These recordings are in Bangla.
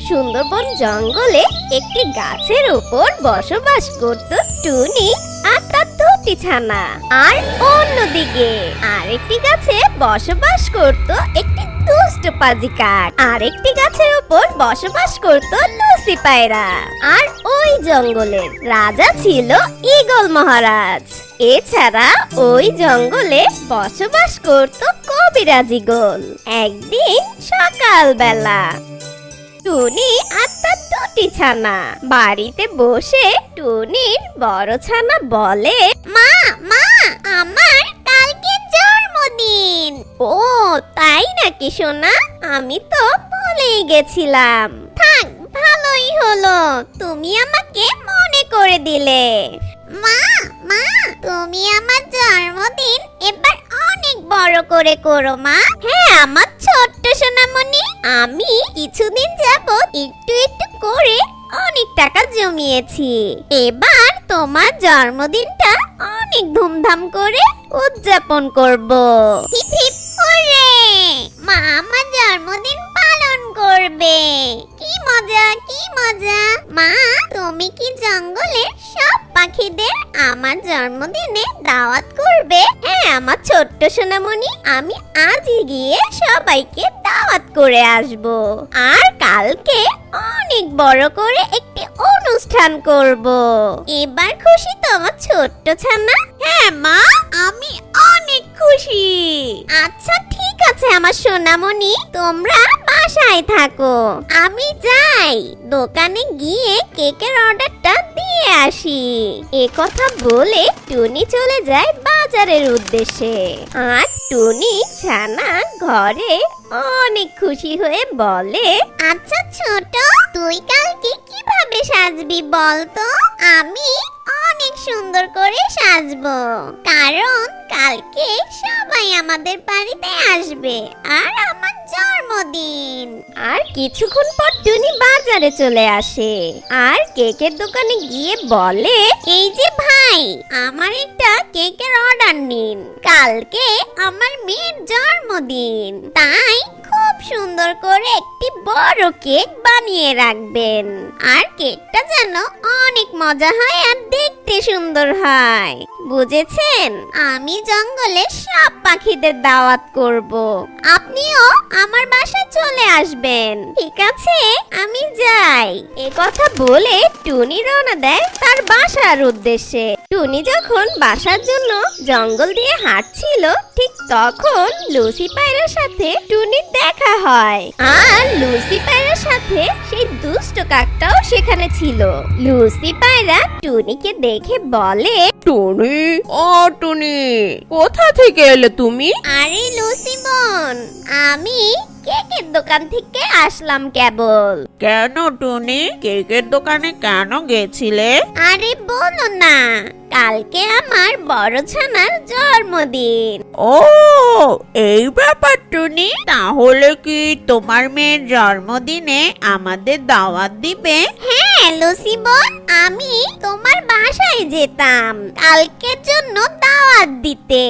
সুন্দরবন জঙ্গলে একটি গাছের উপর বসবাস করত টুনি আর তার দুটি ছানা। আর অন্যদিকে আরেকটি গাছে বসবাস করত একটি দুষ্ট পাজি কাক। আরেকটি গাছের উপর বসবাস করত লুসি পায়রা। আর ওই জঙ্গলের রাজা ছিল ঈগল মহারাজ। এছাড়া ওই জঙ্গলে বসবাস করত কবিরাজ ঈগল। একদিন সকালবেলা টুনি আর তার দুটি ছানা বাড়িতে বসে টুনির বড় ছানা বলে, মা মা আমার কালকে জন্মদিন। ও তাই নাকি সোনা, আমি তো ভুলেই গেছিলাম। থাক, ভালোই হলো তুমি আমাকে মনে করে দিলে। মা মা তুমি আমার জন্মদিন এবার অনেক বড় করে করো মা। হ্যাঁ আমার ছোট্ট সোনামণি, আমি কিছুদিন যাবত একটু একটু করে অনেক টাকা জমিয়েছি। এবার তোমার জন্মদিনটা অনেক ধুমধাম করে উদযাপন করব। হিপ হিপ হুররে, মা আমার জন্মদিন পালন করবে। কি মজা কি মজা। মা তুমি কি জঙ্গলের সব পাখিদের আমার জন্মদিনে দাওয়াত করবে? হ্যাঁ আমার ছোট্ট সোনামণি, আমি আজই গিয়ে সবাইকে দাওয়াত করে আসব। আর কালকে অনেক বড় করে একটি অনুষ্ঠান করব। এবার খুশি তো আমার ছোট্ট ছানা? হ্যাঁ মা আমি অনেক খুশি। আচ্ছা ঠিক আছে আমার সোনামণি, তোমরা বাসায় থাকো, আমি যাই দোকানে গিয়ে কেকের অর্ডারটা দিয়ে আসি। এ কথা বলে টুনি চলে যায় বাজারের উদ্দেশ্যে। আর টুনি ছানা ঘরে অনেক খুশি হয়ে বলে, আচ্ছা ছোট তুই কালকে কিভাবে সাজবি বলতো? আমি অনেক সুন্দর করে সাজবো, কারণ কালকে সবাই আমাদের বাড়িতে আসবে আর আমার জন্মদিন। আর কিছুক্ষণ পর টুনি বাজারে চলে আসে আর কেকের দোকানে গিয়ে বলে, এই যে ভাই আমার একটা কেকের অর্ডার নিন, কালকে আমার মেয়ের জন্মদিন, তাই খুব সুন্দর করে একটি বড় কেক বানিয়ে রাখবেন। আর কেকটা যেন অনেক মজা হয় আর দেখতে সুন্দর হয়, বুঝেছেন? আমি জঙ্গলে সব পাখিদের দাওয়াত করব, আপনিও আমার বাসায় চলে আসবেন, ঠিক আছে? আমি যাই। এ কথা বলে টুনি রওনা দেয় তার বাসার উদ্দেশ্যে। টুনি যখন বাসার জন্য জঙ্গল দিয়ে হাঁটছিল, ঠিক তখন লুসি পায়রার সাথে টুনির দেখা হয়। আর লুসি পায়রার সাথে সেই দুষ্ট কাকটাও সেখানে ছিল। লুসি পায়রা টুনিকে দেখে বলে, টুনি, ও টুনি, কোথা থেকে এলে তুমি? আরে লুসি বোন, আমি কেকের দোকান থেকে আসলাম কেবল। কেন টুনি, কেকের দোকানে কেন গেছিলে? আরে বলো না, কালকে আমার বড় ছানার জন্মদিন। ও এই ব্যাপার টুনি, তাহলে কি তোমার মেয়ের জন্মদিনে আমাদের দাওয়াত দিবে? হ্যাঁ লুসি বোন, আমি তোমার বাসায় যেতাম কালকের জন্য দাওয়াত দিতে।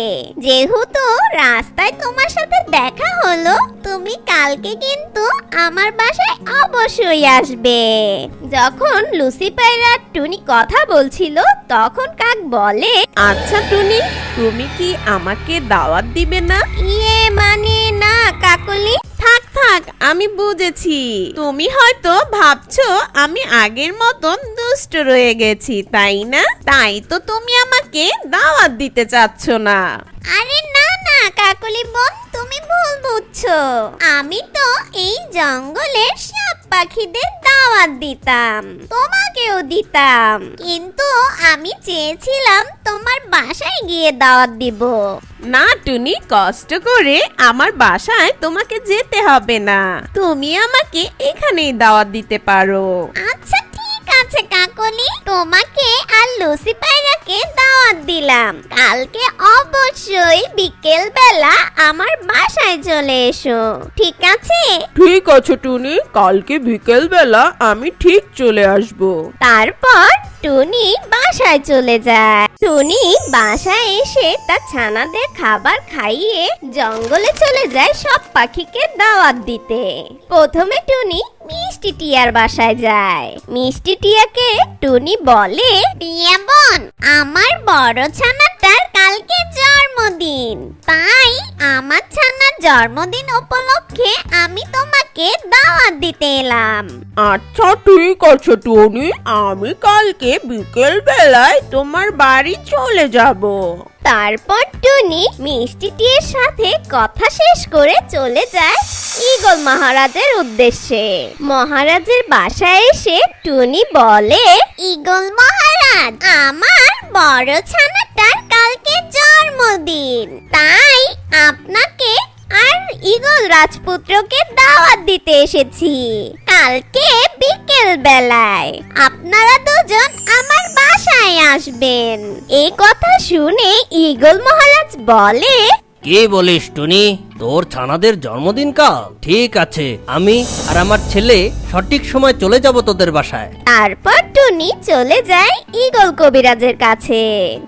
যেহেতু রাস্তায় তোমার সাথে দেখা হলো, তুমি কালকে কিন্তু আমার বাসায় অবশ্যই আসবে। যখন লুসি পায়রা আর টুনি কথা বলছিল, তখন কাক বলে, আচ্ছা টুনি, তুমি কি আমাকে দাওয়াত দিবে না? ইয়ে মানে না কাকলি। থাক থাক, আমি বুঝেছি, তুমি হয়তো ভাবছো আমি আগের মতন দুষ্ট রয়ে গেছি, তাই না? তাই তো তুমি আমাকে দাওয়াত দিতে চাচ্ছ না। আরে না না কাকলি বোন, তুমি ভুল বুঝছো। আমি তো এই জঙ্গলের সব পাখিদের দাওয়াত দিতাম, তোমাকেও দিতাম, কিন্তু আমি চেয়েছিলাম তোমার বাসায় গিয়ে দাওয়াত দিব। না টুনি, কষ্ট করে আমার বাসায় তোমাকে যেতে হবে না, তুমি আমাকে এখানেই দাওয়াত দিতে পারো। আচ্ছা ঠিক আছে কাকলি, তোমাকে আর লুসি পায়রাকে দাওয়াত দিলাম। কালকে অবশ্যই বিকেল বেলা আমার বাসায় চলে এসো, ঠিক আছে? ঠিক আছে টুনি, কালকে বিকেল বেলা আমি ঠিক চলে আসব। তারপর টুনি বাসায় চলে যায়। টুনি বাসায় এসে তার ছানাদের খাবার খাইয়ে জঙ্গলে চলে যায় সব পাখিকে দাওয়াত দিতে। প্রথমে টুনি মিষ্টি টিয়ার বাসায় যায়। মিষ্টি টিয়াকে টুনি বলে, টিয়া বোন, আমার বড় ছানাটার কালকে জন্মদিন, তাই আমার ছানার জন্মদিন উপলক্ষে আমি তোমাকে দাওয়াত দিতে এলাম। আচ্ছা ঠিক আছে টুনি, আমি কালকে বিকেল বেলায় তোমার বাড়ি চলে যাব। তারপর টুনি মিষ্টি টিয়ের সাথে কথা শেষ করে চলে যায় ঈগল মহারাজের উদ্দেশ্যে। মহারাজের বাসায় এসে টুনি বলে, ঈগল মহারাজ, আমার বড় ছানাটার কালকে জন্মদিন, তাই আপনাকে আর ঈগল রাজপুত্রকে দাওয়াত দিতে এসেছি কালকে বিকেল বেলায়। আপনারা দুজন আমার বাসায় আসবেন। এই কথা শুনে ঈগল মহারাজ বলে, কে বলিস টুনি, তোর ছানাদের জন্মদিন কাল? ঠিক আছে, আমি আর আমার ছেলে সঠিক সময় চলে যাব তোদের বাসায়। তারপর টুনি চলে যায় ঈগল কবিরাজের কাছে।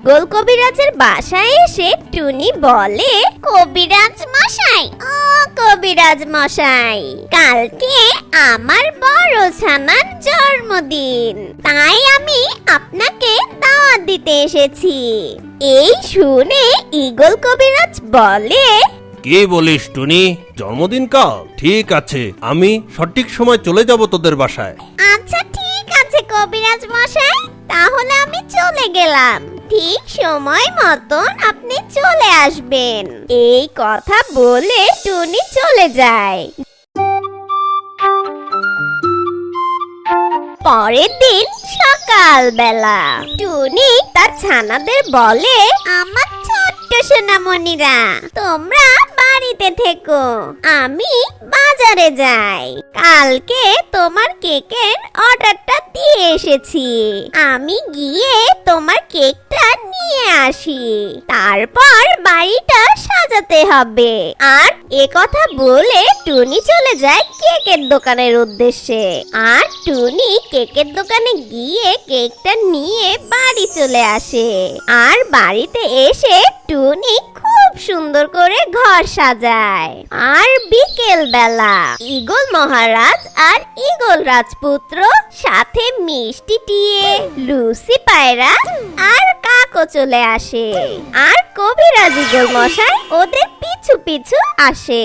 গোল কবিরাজের বাসায় এসে টুনি বলে, কবিরাজ মশাই, ও কবিরাজ মশাই, কালকে আমার বড় ছানার জন্মদিন, তাই আমি আপনাকে দাওয়াত দিতে এসেছি। এই শুনে ঈগল কবিরাজ বলে, কে বলিস টুনি, জন্মদিন কাল? ঠিক আছে, আমি সঠিক সময় চলে যাব তোদের বাসায়। আচ্ছা ঠিক আছে কবিরাজ মশাই, তাহলে আমি চলে গেলাম, ঠিক সময় মতন আপনি চলে আসবেন। এই কথা বলে টুনি চলে যায়। পরের দিন সকালবেলা টুনি তার ছানাদের বলে, আমার ছোট্ট সোনামণিরা, তোমরা বাড়িতে থেকো, আমি বাজারে যাই। কালকে তোমার কেকের অর্ডারটা দিয়ে এসেছি, আমি গিয়ে তোমার কেকটা নিয়ে আসি, তারপর বাড়িটা সাজাতে হবে। আর এ কথা বলে টুনি চলে যায় কেকের দোকানের উদ্দেশ্যে। আর টুনি কেকের দোকানে গিয়ে কেকটা নিয়ে বাড়ি চলে আসে। আর বাড়িতে এসে টুনি খুব সুন্দর করে ঘর সাজায়। আর বিকেল বেলা ঈগল মহারাজ আর ঈগল রাজপুত্র সাথে মিষ্টি টিয়ে, লুসি পায়রা আর কাকও চলে আসে। আর কবিরাজ ঈগল মশাই ওদের পিছু পিছু আসে।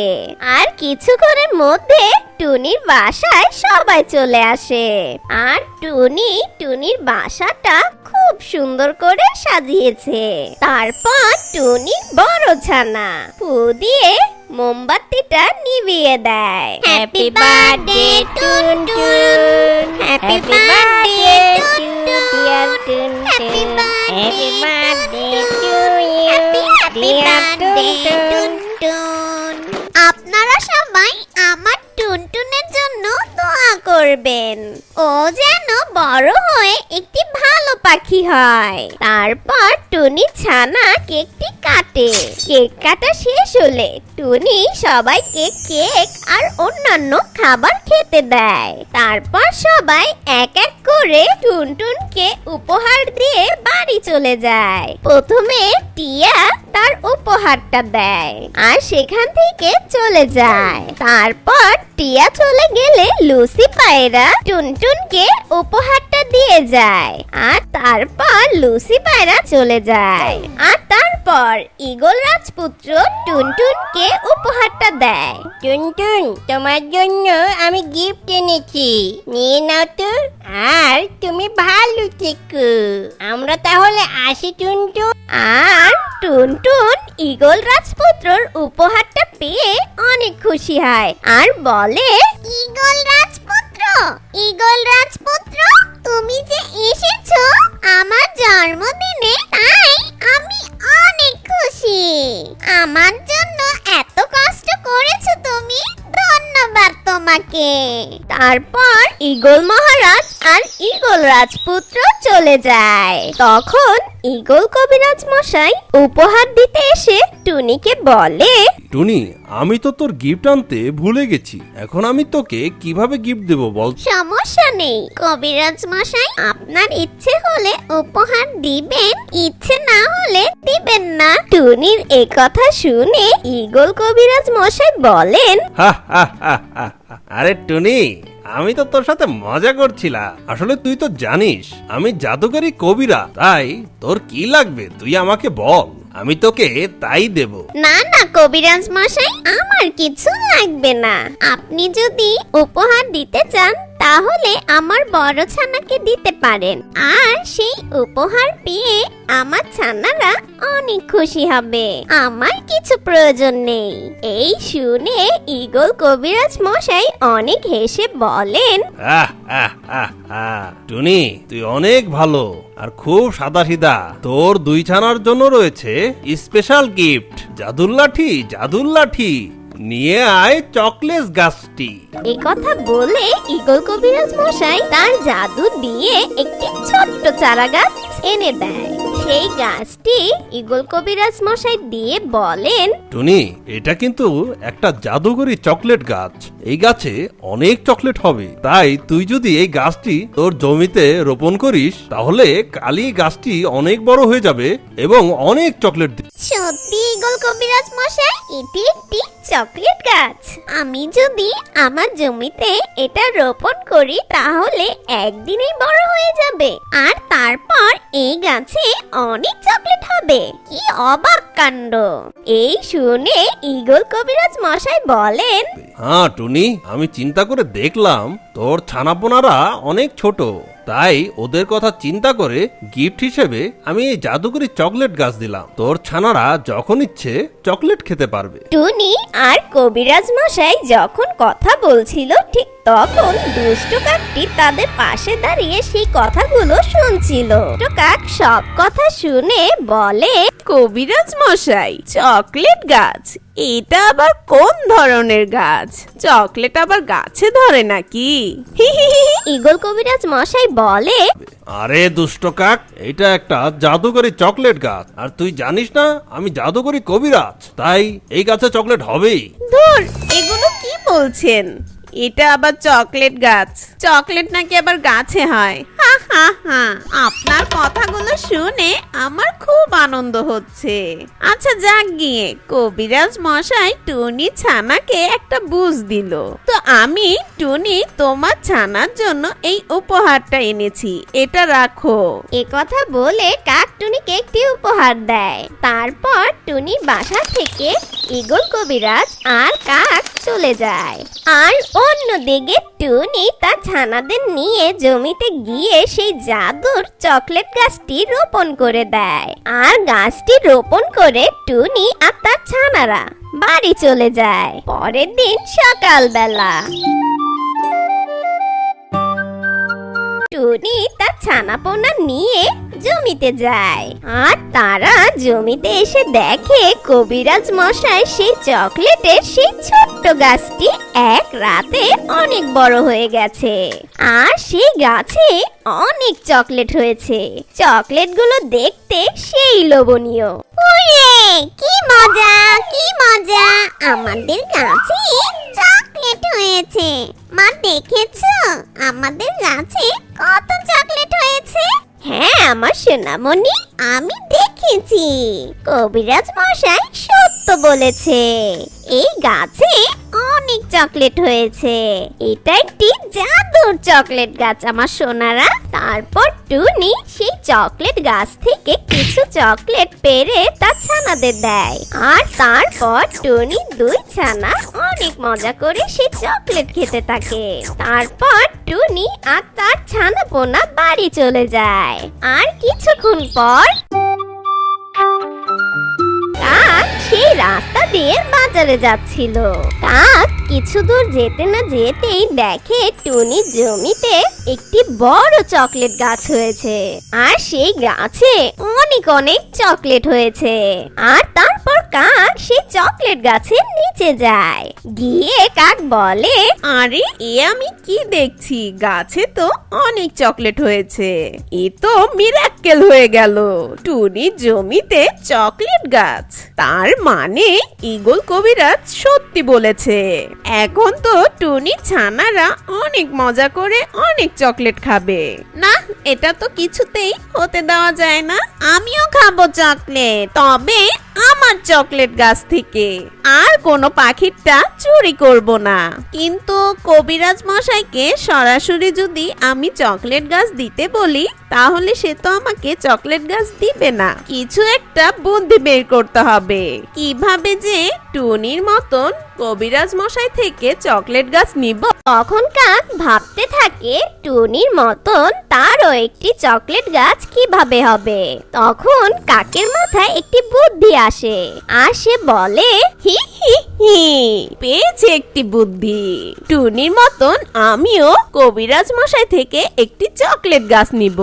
আর কিছুক্ষণের মধ্যে টুনির বাসায় সবাই চলে আসে। আর টুনি টুনির বাসাটা খুব সুন্দর করে সাজিয়েছে। তারপর টুনির বড় ছানা ফু দিয়ে মোমবাতিটা নিভিয়ে দেয়। Happy birthday Tuntun, happy birthday Tuntun, happy birthday to you dear Tuntun. আপনারা সবাই আমার টুনটুনের জন্য দোয়া করবেন, ও যেন বড় হয়ে একটি ভালো পাখি হয়। তারপর টুনি ছানা কেকটি কাটে। কেক কাটা শেষ হলে টুনি সবাইকে কেক আর অন্যান্য খাবার খেতে দেয়। তারপর সবাই এক এক করে টুনটুনকে উপহার দিয়ে বাড়ি চলে যায়। প্রথমে টিয়া তার উপহারটা দেয় আর সেখান থেকে চলে যায়। তারপর টিয়া চলে গেলে লুসি পায়রা টুনটুনকে উপহারটা দিয়ে যায়। আর তারপর লুসি পায়রা চলে যায়। আর তারপর ঈগল রাজপুত্র টুনটুনকে উপহারটা দেয়। টুনটুন, তোমার জন্য আমি গিফট এনেছি, নিয়ে নাও তো। আর তুমি ভালো থেকো, আমরা তাহলে আসি টুনটুন। আর টুনটুন ঈগল রাজপুত্রর উপহারটা পেয়ে অনেক খুশি হয় আর বলে, ঈগল রাজপুত্র, ঈগল রাজপুত্র, তুমি যে এসেছো আমার জন্মদিনে, তাই আমি অনেক খুশি। আমার জন্য এত কষ্ট করেছো তুমি, ধন্যবাদ তোমার। আমাকে। তারপর ঈগল মহারাজ আর ঈগল রাজপুত্র চলে যায়। তখন ঈগল কবিরাজ মশাই উপহার দিতে এসে টুনিকে বলে, টুনি, আমি তো তোর গিফট আনতে ভুলে গেছি। এখন আমি তোকে কিভাবে গিফট দেব বল? সমস্যা নেই কবিরাজ মশাই, আপনার ইচ্ছে হলে উপহার দিবেন, ইচ্ছে না হলে দিবেন না। টুনির এই কথা শুনে ঈগল কবিরাজ মশাই বলেন, হা হা হা হা হা। আরে টুনি, আমি তো তোর সাথে মজা করছিলাম। আসলে তুই তো জানিস আমি জাদুকরি কবিরা, তাই তোর কি লাগবে তুই আমাকে বল, আমি তোকে তাই দেব। না না কবিরাজ মশাই, আমার কিছু লাগবে না। আপনি যদি উপহার দিতে চান তাহলে আমার বড় ছানাকে দিতে পারেন, আর সেই উপহার পেয়ে আমার ছানারা অনেক খুশি হবে। আমার কিছু প্রয়োজন নেই। এই শুনে ঈগল কবিরাজ মশাই অনেক হেসে বলেন, আহ, আহ, আহ, আহ। টুনি, তুই অনেক ভালো আর খুব সাদাসিধা। তোর দুই ছানার জন্য রয়েছে স্পেশাল গিফট, জাদুর লাঠি। জাদুর লাঠি নিয়ে আয় চকলেট গাছটি। এই কথা বলে ঈগল কবিরাজ মশাই তার জাদু দিয়ে একটি ছোট্ট চারা গাছ এনে দেয়। সেই গাছটি ঈগল কবিরাজ মশাই দিয়ে বলেন, টুনি, এটা কিন্তু একটা জাদুকরি চকলেট গাছ। এই গাছে অনেক চকলেট হবে, তাই তুই যদি এই গাছটি তোর জমিতে রোপণ করিস তাহলে কালই গাছটি অনেক বড় হয়ে যাবে এবং অনেক চকলেট দিবে। সত্যি ঈগল কবিরাজ মশাই, এটি একটি চকলেট গাছ। আমি যদি আমার জমিতে এটা রোপণ করি তাহলে একদিনেই বড় হয়ে যাবে, আর তারপর এই গাছে অনেক চকলেট হবে। কি অবাক কাণ্ড! এই শুনে ঈগল কবিরাজ মশাই বলেন, হ্যাঁ টুনি, আমি চিন্তা করে দেখলাম তোর ছানাপোনারা অনেক ছোট, তাই ওদের কথা চিন্তা করে গিফট হিসেবে আমি এই জাদুকরি চকলেট গাছ দিলাম। তোর ছানারা যখন ইচ্ছে চকলেট খেতে পারবে। টুনি আর কবিরাজ মশাই যখন কথা বলছিল ঠিক তখন দুষ্ট কাকটি তাদের পাশে দাঁড়িয়ে সেই কথাগুলো শুনছিল। দুষ্ট কাক সব কথা শুনে বলে, কবিরাজ মশাই, চকলেট গাছ, এটা আবার কোন ধরনের গাছ? চকলেট আবার গাছে ধরে নাকি? ঈগল কবিরাজ মশাই বলে, আরে দুষ্ট কাক, এটা একটা জাদুকরি চকলেট গাছ, আর তুই জানিস না আমি জাদুকরি কবিরাজ, তাই এই গাছে চকলেট হবেই। ধুর, এগুলো কি বলছেন? এটা আবার চকলেট গাছ? চকলেট নাকি আবার গাছে হয়? হা হা হা, আপনার কথাগুলো শুনে আমার খুব আনন্দ হচ্ছে। আচ্ছা যাক গিয়ে, কবিরাজ মশাই টুনি ছানাকে একটা বুঝ দিল, তো আমি টুনি তোমার ছানার জন্য এই উপহারটা এনেছি, এটা রাখো। এ কথা বলে কাক টুনিকে একটি উপহার দেয়। তারপর টুনি বাসা থেকে ঈগল কবিরাজ আর কাক চলে যায়। আর অন্যদিকে টুনি তার ছানাদের নিয়ে জমিতে গিয়ে সেই জাদুর চকলেট গাছটি রোপণ করে দেয়। আর গাছটি রোপণ করে টুনি আর তার ছানারা বাড়ি চলে যায়। পরের দিন সকালবেলা টুনি তার ছানাপোনা নিয়ে জমিতে যায়, আর তারা জমিতে এসে দেখে কবিরাজ মশাই সেই চকলেটের সেই ছোট্ট গাছটি এক রাতে অনেক বড় হয়ে গেছে, আর সেই গাছে অনেক চকলেট হয়েছে। চকলেটগুলো দেখতে সেই লোভনীয়। ওরে কি মজা, কি মজা! আমাদের গাছে চকলেট হয়েছে। মা দেখেছো আমাদের গাছে কত চকলেট হয়েছে? হ্যাঁ আমার সোনামণি, আমি দেখেছি। কবিরাজ মশাই সত্য বলেছে, এই গাছে অনেক চকলেট হয়েছে। এটা একটি জাদুর চকলেট গাছ আমার সোনারা। তারপর টুনি সেই চকলেট গাছ থেকে কিছু চকলেট পেড়ে তার ছানাদের দেয়, আর তারপর টুনি দুই ছানা অনেক মজা করে সেই চকলেট খেতে থাকে। তারপর টুনি আর তার ছানাপোনা বাড়ি চলে যায়। আর কিছুক্ষণ পর কাক সেই রাস্তা দিয়ে বাজারে যাচ্ছিল। কাক কিছু দূর যেতে না যেতেই দেখে টুনির জমিতে একটি বড় চকলেট গাছ হয়েছে, আর সেই গাছে অনেক অনেক চকলেট হয়েছে। আর তারপর কাক সেই চকলেট গাছের নিচে যায়। গিয়ে কাক বলে, আরে এ আমি কি দেখছি, গাছে তো অনেক চকলেট হয়েছে। এ তো মিরাক্কেল হয়ে গেল, টুনির জমিতে চকলেট গাছ। তার মানে ঈগল কবিরাজ সত্যি বলেছে। এখন তো টুনি ছানারা অনেক মজা করে অনেক চকলেট খাবে। না, এটা তো কিছুতেই হতে দেওয়া যায় না। আমিও খাবো চকলেট, তবে আমার চকলেট গাছ থেকে। আর কোনো পাখিরটা চুরি করব না। কিন্তু কবিরাজ মশাইকে সরাসরি যদি আমি চকলেট গাছ দিতে বলি, তাহলে সে তো আমাকে চকলেট গাছ দিবে না। কিছু একটা বুদ্ধি বের করতে হবে, কিভাবে যে টুনির মতন কবিরাজ মশাই থেকে চকলেট গাছ নিব। তখন কাক ভাবতে থাকে টুনির মতন তারও একটি চকলেট গাছ কিভাবে হবে। তখন কাকের মাথায় একটি বুদ্ধি আসে, আর সে বলে, হি হি হি, পেয়েছি একটি বুদ্ধি। টুনির মতন আমিও কবিরাজ মশাই থেকে একটি চকলেট গাছ নিব।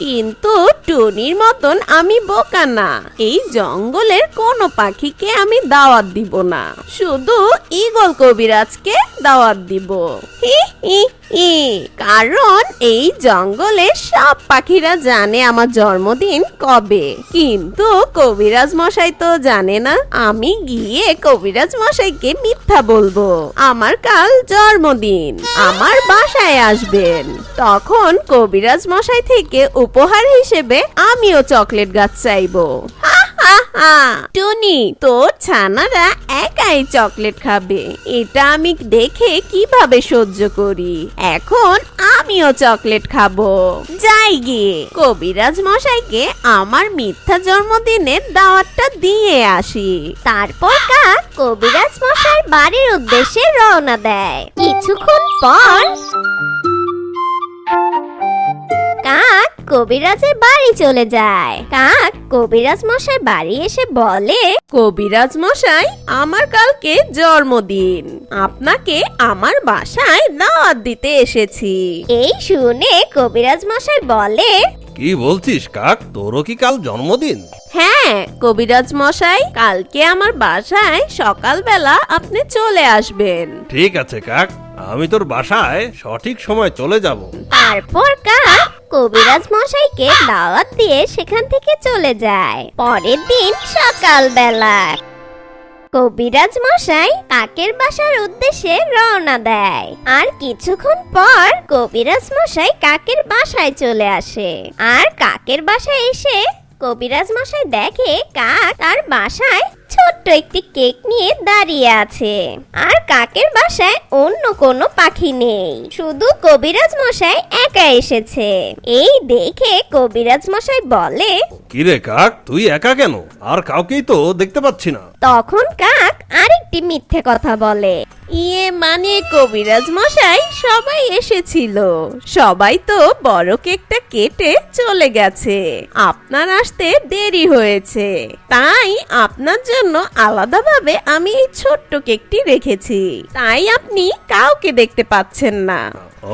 কিন্তু টুনির মতন আমি বোকা না, এই জঙ্গলের কোনো পাখিকে আমি দাওয়াত দিব না, শুধু ঈগল কবিরাজকে দাওয়াত দিব। হি হি হি, কারণ এই জঙ্গলে সব পাখিরা জানে আমার জন্মদিন কবে, কিন্তু কবিরাজ মশাই তো জানে না। আমি গিয়ে কবিরাজ মশাইকে মিথ্যা বলবো আমার কাল জন্মদিন, আমার বাসায় আসবেন। তখন কবিরাজ মশাই থেকে উপহার হিসেবে আমিও চকলেট গাছ চাইবো। টুনি, তোর ছানারা একাই চকলেট খাবে, এটা আমি দেখে কিভাবে সহ্য করি। এখন আমিও চকলেট খাবো। যাই গিয়ে কবিরাজ মশাইকে আমার মিথ্যা জন্মদিনের দাওয়াতটা দিয়ে আসি। তারপর কাক কবিরাজ মশাই বাড়ির উদ্দেশ্যে রওনা দেয়। কিছুক্ষণ পর কাক কবিরাজের বাড়ি চলে যায়। কাক কবিরাজ মশাই বাড়ি এসে বলে, কবিরাজ মশাই, আমার কালকে জন্মদিন, আপনাকে আমার বাসায় দাওয়াত দিতে এসেছি। এই শুনে কবিরাজ মশাই বলে, কি বলছিস কাক, তোরও কি কাল জন্মদিন? হ্যাঁ কবিরাজ মশাই, কালকে আমার বাসায় সকালবেলা আপনি চলে আসবেন। ঠিক আছে কাক, আমি তোর বাসায় সঠিক সময় চলে যাব। তারপর কাক কবিরাজ মশাইকে দাওয়াত দিয়ে সেখান থেকে চলে যায়। পরের দিন সকালবেলা কবিরাজ মশাই কাকের বাসার উদ্দেশ্যে রওনা দেয়। আর কিছুক্ষণ পর কবিরাজ মশাই কাকের বাসায় চলে আসে। আর কাকের বাসায় এসে কবিরাজ মশাই দেখে কাক তার বাসায় ছোট্ট একটি কেক নিয়ে দাঁড়িয়ে আছে। আর কাকের বাসায় অন্য কোনো পাখি নেই, শুধু কবিরাজ মশাই একা এসেছে। এই দেখে কবিরাজ মশাই বলে, কিরে কাক, তুই একা কেন? আর কাউকেই তো দেখতে পাচ্ছি না। তখন কাক আরেকটি মিথ্যে কথা বলে, ইয়ে মানে কবিরাজ মশাই, সবাই এসেছিল, সবাই তো বড় কেকটা কেটে চলে গেছে, আপনার আসতে দেরি হয়েছে, তাই আপনার জন্য আলাদাভাবে আমি এই ছোট্ট কেকটি রেখেছি, তাই আপনি কাউকে দেখতে পাচ্ছেন না।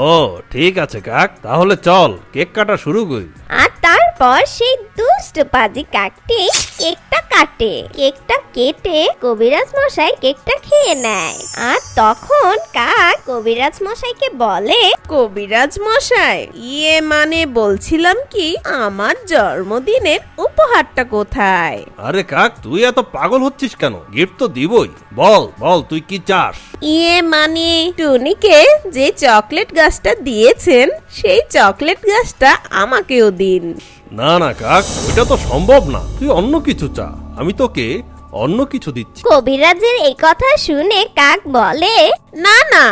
ও ঠিক আছে কাক, তাহলে চল কেক কাটা শুরু করি। আর তারপর সেই দুষ্ট পাজি কাকটি কেকটা কাটে। কেকটা কেটে কবিরাজ মশাই কেকটা খেয়ে নেয়। আর তখন কাক কবিরাজ মশাইকে বলে, কবিরাজ মশাই, ইয়ে মানে বলছিলাম কি, আমার জন্মদিনের উপহারটা কোথায়? আরে কাক, তুই এত পাগল হচ্ছিস কেন? গিফট তো দিবই, বল বল তুই কি চাস? ইয়ে মানে টুনিকে যে চকলেট গাছটা দিয়েছেন, সেই চকলেট গাছটা আমাকেও দিন। না না কাক, ওইটা তো সম্ভব না, তুই অন্য কিছু চা, আমি তোকে অন্য কিছু দিচ্ছি। কবিরাজের এই কথা শুনে কাক বলে, না না,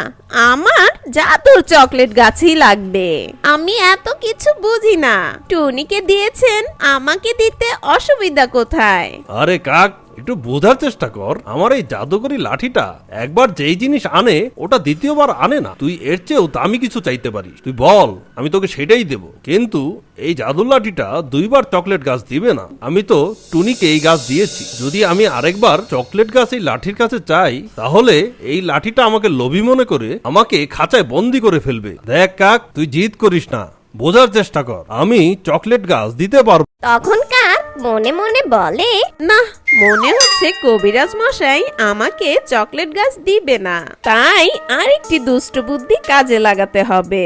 আমার জাদুর চকলেট গাছই লাগবে, আমি এত কিছু বুঝি না, টুনিকে দিয়েছেন, আমাকে দিতে অসুবিধা কোথায়? আরে কাক, একটু বোঝার চেষ্টা কর, আমার এই জাদুকরি লাঠিটা একবার যেই জিনিস আনে ওটা দ্বিতীয়বার আনে না। তুই এর চেয়েও দামি কিছু চাইতে পারিস, তুই বল, আমি তোকে সেটাই দেব। কিন্তু এই জাদুর লাঠিটা দুইবার চকলেট গাছ দিবে না। আমি তো টুনিকে এই গাছ দিয়েছি, যদি আমি আরেকবার চকলেট গাছ এই লাঠির কাছে চাই, তাহলে এই লাঠিটা আমাকে লোভী মনে করে আমাকে খাঁচায় বন্দি করে ফেলবে। দেখ কাক, তুই জিদ করিস না, বোঝার চেষ্টা কর, আমি চকলেট গাছ দিতে পারবো। তখন কাক মনে মনে বলে, না, মনে হচ্ছে কবিরাজ মশাই আমাকে চকলেট গাছ দিবে না, তাই আরেকটি দুষ্ট বুদ্ধি কাজে লাগাতে হবে।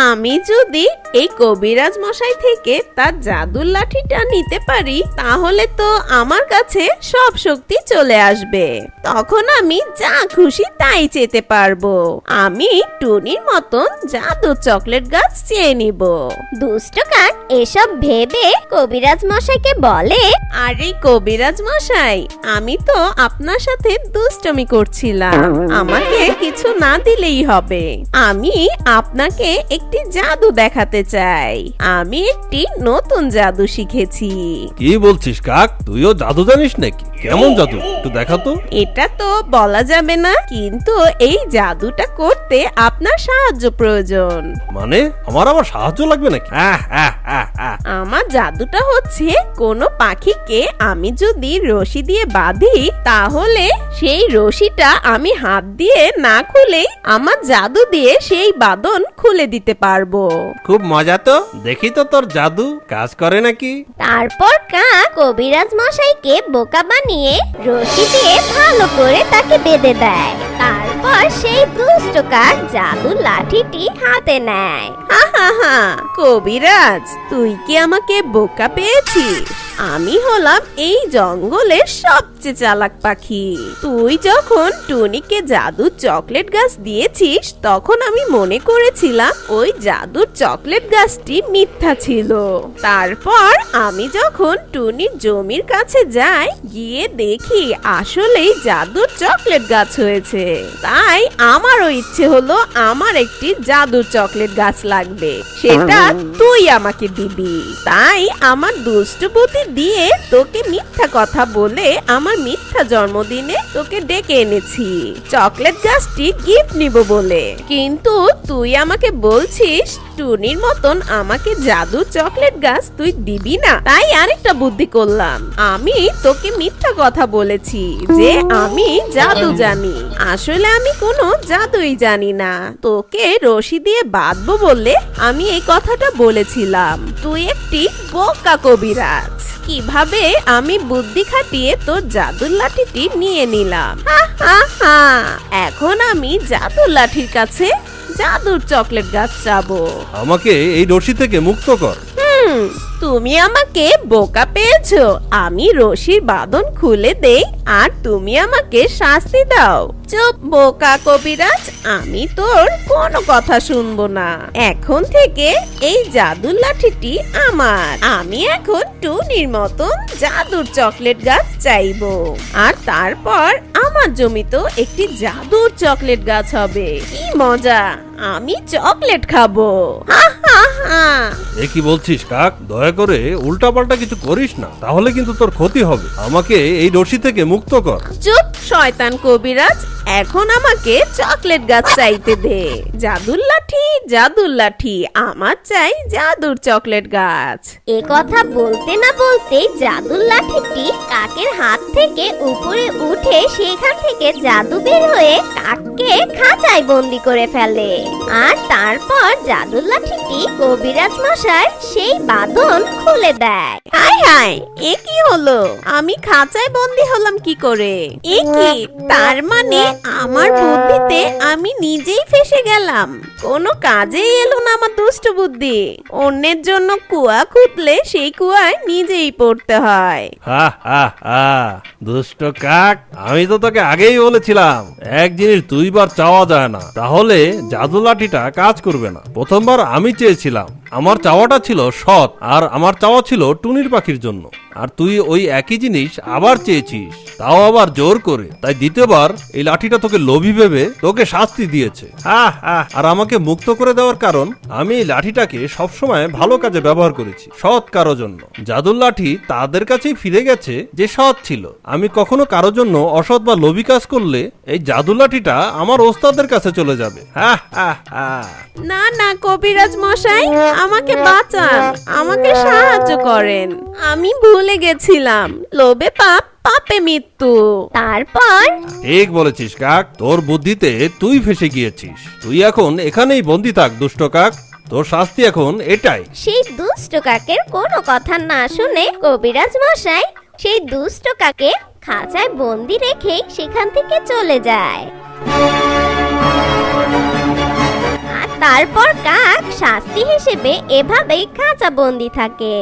আমি যদি এই কবিরাজ মশাই থেকে তার জাদুর লাঠিটা নিতে পারি, তাহলে তো আমার কাছে সব শক্তি চলে আসবে। তখন আমি যা খুশি তাই চেতে পারবো। আমি টুনির মতন জাদুর চকলেট গাছ চেয়ে নিব। দুষ্ট কাক এসব ভেবে কবিরাজ মশাইকে বলে, আরে কবিরাজ মশাই, আমি তো আপনার সাথে দুষ্টমি করছিলাম। আমাকে কিছু না দিলেই হবে। আমি আপনাকে একটি জাদু দেখাতে চাই। আমি একটি নতুন জাদু শিখেছি। কি বলছিস কাক, তুইও জাদু জানিস নাকি? কেমন জাদু একটু দেখা তো। এটা তো বলা যাবে না, কিন্তু এই জাদুটা করতে আপনার সাহায্য প্রয়োজন। মানে আমার সাহায্য লাগবে নাকি? আমার জাদুটা হচ্ছে কোনো পাখিকে আমি যদি রশি দিয়ে বাঁধি, তাহলে সেই রশিটা আমি হাত দিয়ে না খুলেই আমার জাদু দিয়ে সেই বাঁধন খুলে দিতে পারবো। খুব মজা তো, দেখি তো তোর জাদু কাজ করে নাকি। তারপর কাক কবিরাজ মশাইকে বোকা বানিয়ে রশি দিয়ে ভালো করে তাকে বেঁধে দেয়। তারপর সেই দুষ্ট কাক জাদুর লাঠিটি হাতে নেয়। হা, কবিরাজ, তুই কি আমাকে বোকা পেয়েছিস? আমি হলাম এই জঙ্গলের সবচেয়ে চালাক পাখি। তুই যখন টুনিকে জাদুর চকলেট গাছ দিয়েছিস, তখন আমি মনে করেছিলাম ওই জাদুর চকলেট গাছটি মিথ্যা ছিল। তারপর আমি যখন টুনির জমির কাছে যাই, গিয়ে দেখি আসলেই জাদুর চকলেট গাছ হয়েছে। তাই আমারও ইচ্ছে হলো আমার একটি জাদুর চকলেট গাছ লাগবে, সেটা তুই আমাকে দিবি। তাই আমার দুষ্ট বুদ্ধি দিয়ে তোকে মিথ্যা কথা বলে আমার মিথ্যা জন্মদিনে তোকে ডেকে এনেছি চকলেট গাছটি গিফট নিব বলে। কিন্তু তুই আমাকে বলছিস টুনির মতন আমাকে জাদুর চকলেট গাছ তুই দিবি না। তাই আরেকটা বুদ্ধি করলাম। আমি তোকে মিথ্যা কথা বলেছি যে আমি জাদু জানি, আসলে আমি কোনো জাদুই জানি না। তোকে রশি দিয়ে বাঁধবো বলে আমি এই কথাটা বলেছিলাম। তুই একটি বোকা কবিরাজ। কিভাবে আমি বুদ্ধি খাটিয়ে তোর জাদুর লাঠিটি নিয়ে নিলাম। হা, এখন আমি জাদুর লাঠির কাছে জাদুর চকলেট গাছ চাবো। আমাকে এই রশি থেকে মুক্ত কর। তুমি আমাকে বোকা পেয়েছো। আমি রশির বাঁধন খুলে দেই আর তুমি আমাকে শাস্তি দাও। চুপ বোকা কবিরাজ, আমি তোর কোনো কথা শুনবো না। এখন থেকে এই জাদুর লাঠিটি আমার। আমি এখন টুনির মতন জাদুর চকলেট গাছ চাইবো, আর তারপর আমার জমিতেও একটি জাদুর চকলেট গাছ হবে। কি মজা, আমি চকলেট খাবো। হা হা হা। এ কি বলছিস কাক, দয়া করে উল্টাপাল্টা কিছু করিস না, তাহলে কিন্তু তোর ক্ষতি হবে। আমাকে এই রশি থেকে মুক্ত কর। চুপ শয়তান কবিরাজ, এখন আমাকে চকলেট গাছ চাইতে দে। জাদুর লাঠি, জাদুর লাঠি, আমার চাই জাদুর চকলেট গাছ। এ কথা বলতে না বলতে জাদুর লাঠিটি কাকের হাত থেকে উপরে উঠে সেখান থেকে জাদু বের হয়ে কাককে খাঁচায় বন্দি করে ফেলে। আর তারপর জাদুর লাঠিটি কবিরাজ মশাই সেই বাঁধন খুলে দেয়। হায় হায়, এ কি হলো? আমি খাঁচায় বন্দি হলাম কি করে? এ কি, তার মানে আমার বুদ্ধিতে আমি নিজেই ফেসে গেলাম। কোনো কাজেই এলো না আমার দুষ্ট বুদ্ধি। অন্যের জন্য কুয়া খুঁতলে সেই কুয়ায় নিজেই পড়তে হয়। হা হা হা, দুষ্ট কাক, আমি তো তোকে আগেই বলেছিলাম এক জিনিস দুইবার চাওয়া যায় না, তাহলে জাদু লাঠিটা কাজ করবে না। প্রথমবার আমি চেয়েছিলাম, আমার চাওয়াটা ছিল সৎ, আর আমার চাওয়া ছিল টুনির পাখির জন্য। আর তুই ওই একই জিনিস আবার চেয়েছিস, তাও আবার জোর করে। তাই দ্বিতীয়বার এই লাঠিটা তোকে লোভী ভেবে তোকে শাস্তি দিয়েছে। আর আমাকে মুক্ত করে দেওয়ার কারণ, আমি এই লাঠিটাকে সবসময় ভালো কাজে ব্যবহার করেছি, সৎ কারো জন্য। জাদুর লাঠি তাদের কাছেই ফিরে গেছে যে সৎ ছিল। আমি কখনো কারো জন্য অসৎ বা লোভী কাজ করলে এই জাদুর লাঠিটা আমার ওস্তাদের কাছে চলে যাবে। না না কবিরাজ মশাই, আমাকে বাঁচান, আমাকে সাহায্য করেন। আমি ভুলে গেছিলাম, লোভে পাপ, পাপে মৃত্যু। তারপর ঠিক বলেছিস কাক, তোর বুদ্ধিতে তুই ফেসে গিয়েছিস। তুই এখন এখানেই বন্দি থাক দুষ্ট কাক, তোর শাস্তি এখন এটাই। সেই দুষ্ট কাকের কোনো কথা না শুনে কবিরাজ মশাই সেই দুষ্ট কাকে খাঁচায় বন্দি রেখে সেখান থেকে চলে যায়। আর তারপর কাক শাস্তি হিসেবে এভাবেই খাঁচা বন্দি থাকে।